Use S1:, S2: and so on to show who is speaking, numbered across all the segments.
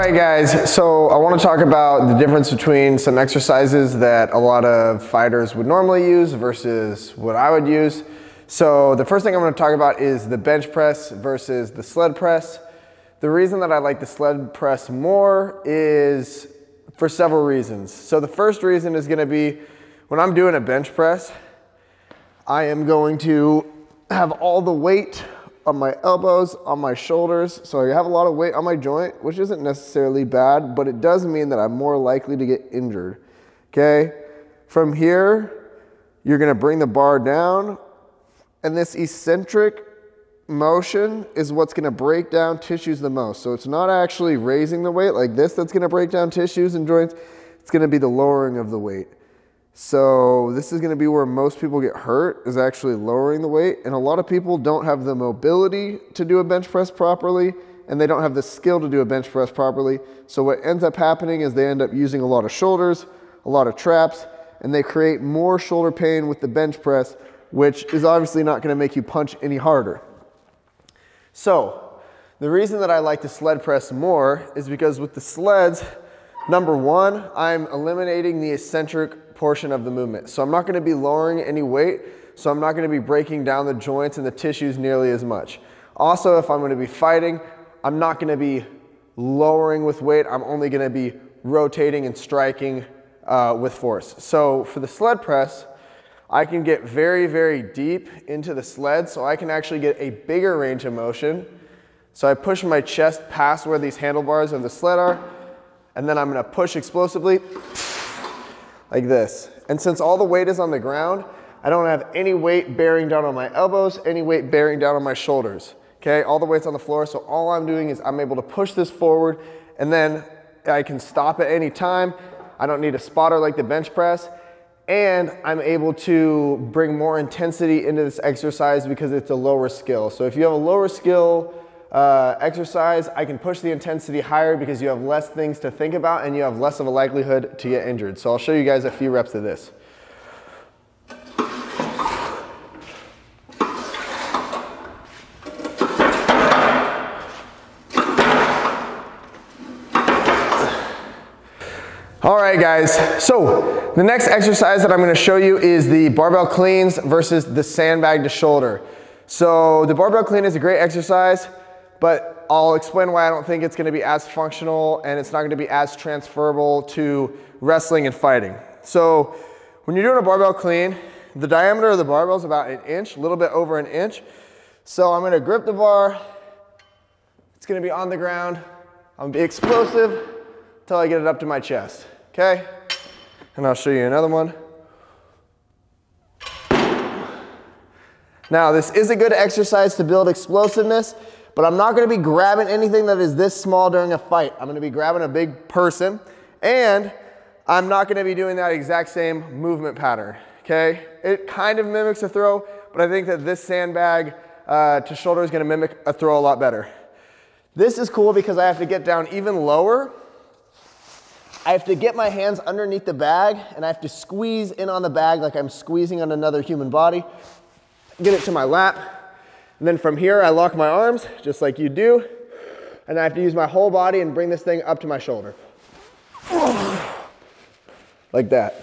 S1: right guys, so I want to talk about the difference between some exercises that a lot of fighters would normally use versus what I would use. So the first thing I'm going to talk about is the bench press versus the sled press. The reason that I like the sled press more is for several reasons. So the first reason is going to be when I'm doing a bench press, I am going to have all the weight on my elbows, on my shoulders. So I have a lot of weight on my joint, which isn't necessarily bad, but it does mean that I'm more likely to get injured. Okay? From here, you're gonna bring the bar down, and this eccentric motion is what's gonna break down tissues the most. So it's not actually raising the weight like this that's gonna break down tissues and joints. It's gonna be the lowering of the weight. So this is going to be where most people get hurt, is actually lowering the weight. And a lot of people don't have the mobility to do a bench press properly, and they don't have the skill to do a bench press properly. So what ends up happening is they end up using a lot of shoulders, a lot of traps, and they create more shoulder pain with the bench press, which is obviously not going to make you punch any harder. So the reason that I like the sled press more is because with the sleds, number one, I'm eliminating the eccentric portion of the movement. So I'm not going to be lowering any weight, so I'm not going to be breaking down the joints and the tissues nearly as much. Also, if I'm going to be fighting, I'm not going to be lowering with weight. I'm only going to be rotating and striking with force. So for the sled press, I can get very, very deep into the sled, so I can actually get a bigger range of motion. So I push my chest past where these handlebars of the sled are, and then I'm going to push explosively like this. And since all the weight is on the ground, I don't have any weight bearing down on my elbows, any weight bearing down on my shoulders. Okay, all the weight's on the floor, so all I'm doing is I'm able to push this forward, and then I can stop at any time. I don't need a spotter like the bench press, and I'm able to bring more intensity into this exercise because it's a lower skill. So if you have a lower skill exercise, I can push the intensity higher because you have less things to think about and you have less of a likelihood to get injured. So I'll show you guys a few reps of this. All right guys, so the next exercise that I'm going to show you is the barbell cleans versus the sandbag to shoulder. So the barbell clean is a great exercise, but I'll explain why I don't think it's going to be as functional and it's not going to be as transferable to wrestling and fighting. So when you're doing a barbell clean, the diameter of the barbell is about 1 inch, a little bit over 1 inch. So I'm going to grip the bar. It's going to be on the ground. I'm going to be explosive until I get it up to my chest. Okay? And I'll show you another one. Now this is a good exercise to build explosiveness, but I'm not going to be grabbing anything that is this small during a fight. I'm going to be grabbing a big person, and I'm not going to be doing that exact same movement pattern, okay? It kind of mimics a throw, but I think that this sandbag to shoulder is going to mimic a throw a lot better. This is cool because I have to get down even lower. I have to get my hands underneath the bag, and I have to squeeze in on the bag like I'm squeezing on another human body. Get it to my lap. And then from here, I lock my arms, just like you do. And I have to use my whole body and bring this thing up to my shoulder. Like that.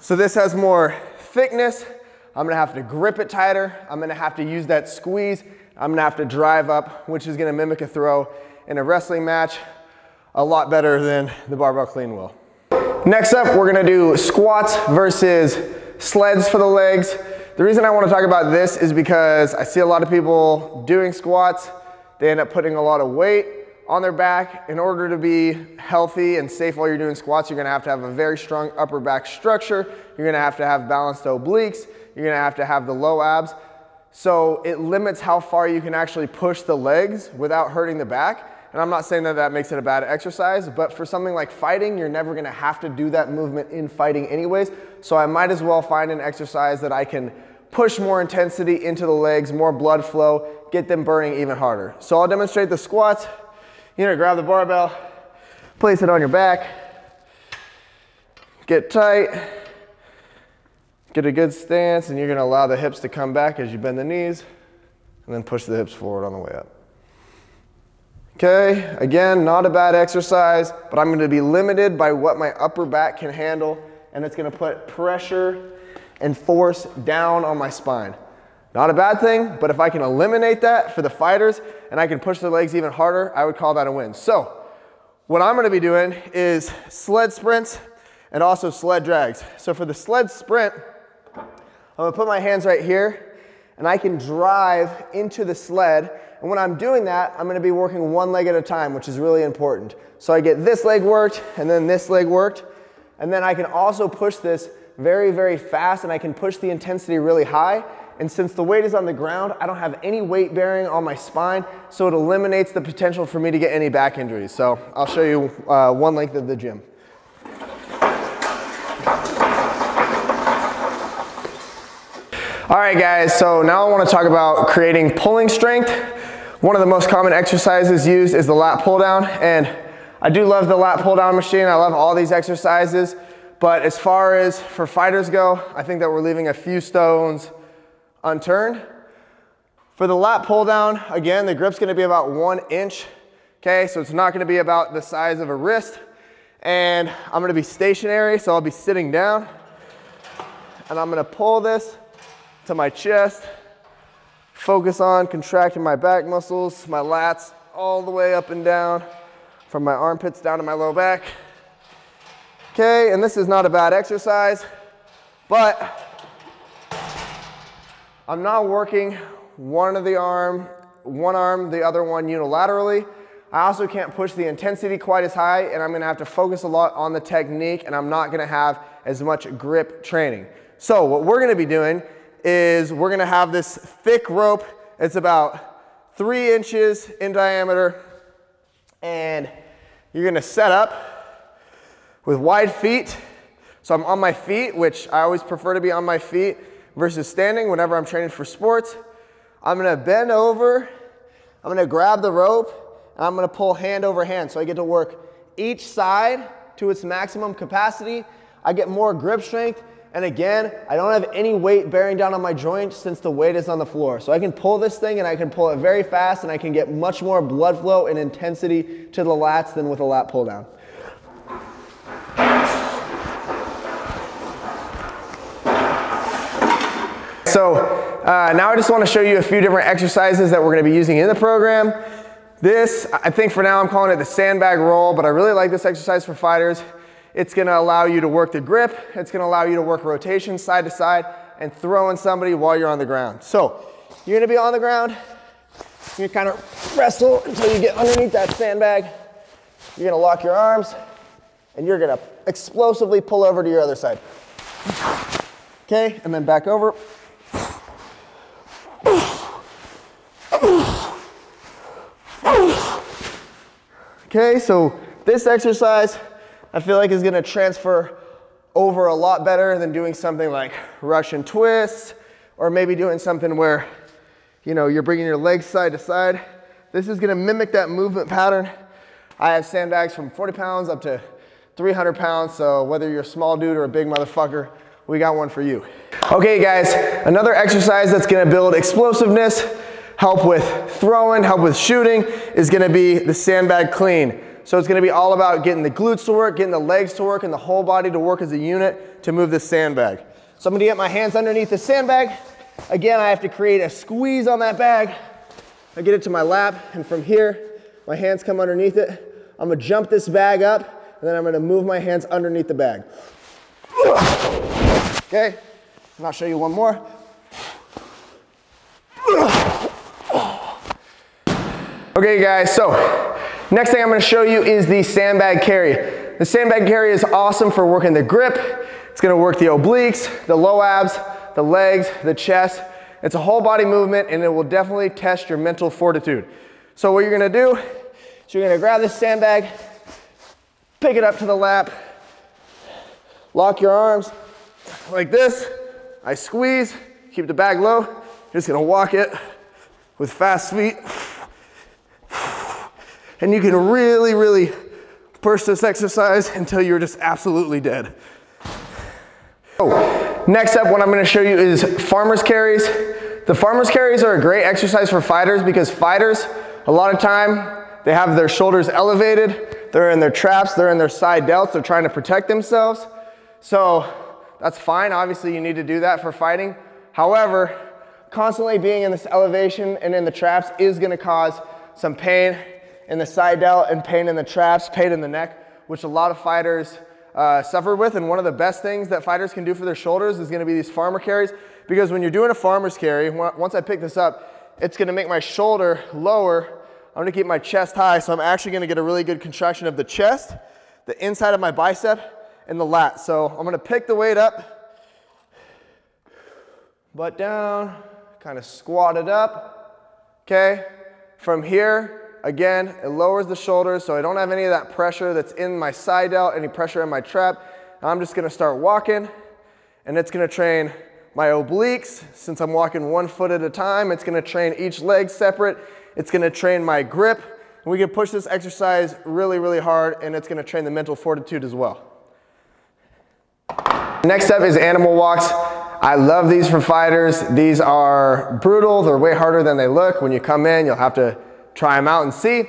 S1: So this has more thickness. I'm gonna have to grip it tighter. I'm gonna have to use that squeeze. I'm gonna have to drive up, which is gonna mimic a throw in a wrestling match a lot better than the barbell clean will. Next up, we're gonna do squats versus sleds for the legs. The reason I want to talk about this is because I see a lot of people doing squats. They end up putting a lot of weight on their back. In order to be healthy and safe while you're doing squats, you're going to have a very strong upper back structure. You're going to have balanced obliques. You're going to have the low abs. So it limits how far you can actually push the legs without hurting the back. And I'm not saying that that makes it a bad exercise, but for something like fighting, you're never gonna have to do that movement in fighting anyways. So I might as well find an exercise that I can push more intensity into the legs, more blood flow, get them burning even harder. So I'll demonstrate the squats. You're gonna grab the barbell, place it on your back, get tight, get a good stance, and you're gonna allow the hips to come back as you bend the knees, and then push the hips forward on the way up. Okay, again, not a bad exercise, but I'm gonna be limited by what my upper back can handle, and it's gonna put pressure and force down on my spine. Not a bad thing, but if I can eliminate that for the fighters and I can push their legs even harder, I would call that a win. So what I'm gonna be doing is sled sprints and also sled drags. So for the sled sprint, I'm gonna put my hands right here and I can drive into the sled. And when I'm doing that, I'm gonna be working one leg at a time, which is really important. So I get this leg worked and then this leg worked. And then I can also push this very, very fast, and I can push the intensity really high. And since the weight is on the ground, I don't have any weight bearing on my spine, so it eliminates the potential for me to get any back injuries. So I'll show you one length of the gym. All right, guys, so now I want to talk about creating pulling strength. One of the most common exercises used is the lat pull down, and I do love the lat pull down machine. I love all these exercises, but as far as for fighters go, I think that we're leaving a few stones unturned. For the lat pull down, again, the grip's gonna be about 1 inch, okay? So it's not gonna be about the size of a wrist, and I'm gonna be stationary, so I'll be sitting down, and I'm gonna pull this to my chest, focus on contracting my back muscles, my lats all the way up and down, from my armpits down to my low back. Okay, and this is not a bad exercise, but I'm not working one arm, the other one unilaterally. I also can't push the intensity quite as high, and I'm gonna have to focus a lot on the technique, and I'm not gonna have as much grip training. So what we're gonna be doing is we're gonna have this thick rope. It's about 3 inches in diameter, and you're gonna set up with wide feet. So I'm on my feet, which I always prefer to be on my feet versus standing whenever I'm training for sports. I'm gonna bend over, I'm gonna grab the rope, and I'm gonna pull hand over hand. So I get to work each side to its maximum capacity. I get more grip strength, and again, I don't have any weight bearing down on my joint since the weight is on the floor. So I can pull this thing, and I can pull it very fast, and I can get much more blood flow and intensity to the lats than with a lat pull down. So now I just want to show you a few different exercises that we're going to be using in the program. This, I think for now I'm calling it the sandbag roll, but I really like this exercise for fighters. It's going to allow you to work the grip. It's going to allow you to work rotation side to side and throwing somebody while you're on the ground. So you're going to be on the ground. You're kind of wrestle until you get underneath that sandbag. You're going to lock your arms and you're going to explosively pull over to your other side. Okay, and then back over. Okay, so this exercise I feel like is gonna transfer over a lot better than doing something like Russian twists, or maybe doing something where, you know, you're bringing your legs side to side. This is gonna mimic that movement pattern. I have sandbags from 40 pounds up to 300 pounds, so whether you're a small dude or a big motherfucker, we got one for you. Okay guys, another exercise that's gonna build explosiveness, help with throwing, help with shooting, is gonna be the sandbag clean. So it's gonna be all about getting the glutes to work, getting the legs to work, and the whole body to work as a unit to move this sandbag. So I'm gonna get my hands underneath the sandbag. Again, I have to create a squeeze on that bag. I get it to my lap, and from here, my hands come underneath it. I'm gonna jump this bag up, and then I'm gonna move my hands underneath the bag. Okay, and I'll show you one more. Okay guys, so next thing I'm going to show you is the sandbag carry. The sandbag carry is awesome for working the grip. It's going to work the obliques, the low abs, the legs, the chest. It's a whole body movement, and it will definitely test your mental fortitude. So what you're going to do is you're going to grab this sandbag, pick it up to the lap, lock your arms like this. I squeeze, keep the bag low. You're just going to walk it with fast feet. And you can really, really push this exercise until you're just absolutely dead. So, next up, what I'm gonna show you is farmer's carries. The farmer's carries are a great exercise for fighters because fighters, a lot of time, they have their shoulders elevated, they're in their traps, they're in their side delts, they're trying to protect themselves. So that's fine, obviously you need to do that for fighting. However, constantly being in this elevation and in the traps is gonna cause some pain in the side delt and pain in the traps, pain in the neck, which a lot of fighters suffer with. And one of the best things that fighters can do for their shoulders is gonna be these farmer carries, because when you're doing a farmer's carry, once I pick this up, it's gonna make my shoulder lower. I'm gonna keep my chest high, so I'm actually gonna get a really good contraction of the chest, the inside of my bicep, and the lat. So I'm gonna pick the weight up, butt down, kind of squat it up, okay? From here, again, it lowers the shoulders so I don't have any of that pressure that's in my side delt, any pressure in my trap. I'm just gonna start walking, and it's gonna train my obliques. Since I'm walking 1 foot at a time, it's gonna train each leg separate. It's gonna train my grip. And we can push this exercise really, really hard, and it's gonna train the mental fortitude as well. Next up is animal walks. I love these for fighters. These are brutal. They're way harder than they look. When you come in, you'll have to try them out and see.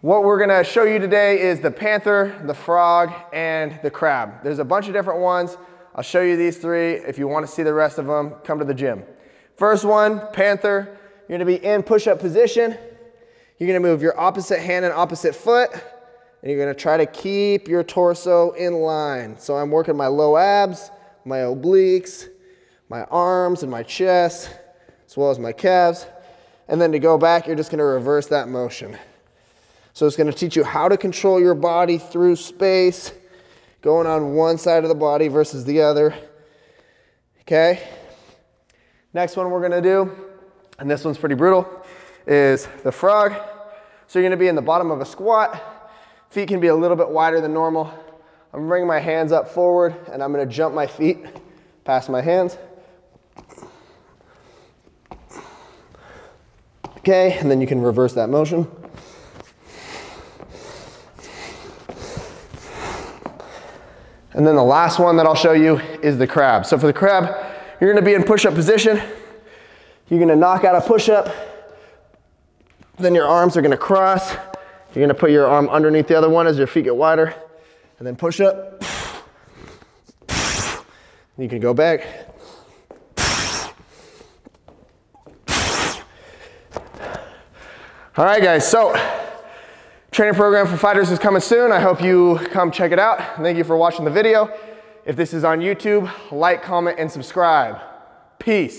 S1: What we're gonna show you today is the panther, the frog, and the crab. There's a bunch of different ones. I'll show you these 3. If you want to see the rest of them, come to the gym. First one, panther. You're gonna be in push-up position. You're gonna move your opposite hand and opposite foot, and you're gonna try to keep your torso in line. So I'm working my low abs, my obliques, my arms and my chest, as well as my calves. And then to go back, you're just gonna reverse that motion. So it's gonna teach you how to control your body through space, going on one side of the body versus the other, okay? Next one we're gonna do, and this one's pretty brutal, is the frog. So you're gonna be in the bottom of a squat. Feet can be a little bit wider than normal. I'm bringing my hands up forward, and I'm gonna jump my feet past my hands. Okay, and then you can reverse that motion. And then the last one that I'll show you is the crab. So for the crab, you're gonna be in push-up position. You're gonna knock out a push-up. Then your arms are gonna cross. You're gonna put your arm underneath the other one as your feet get wider. And then push up. You can go back. All right, guys, so training program for fighters is coming soon. I hope you come check it out. Thank you for watching the video. If this is on YouTube, like, comment, and subscribe. Peace.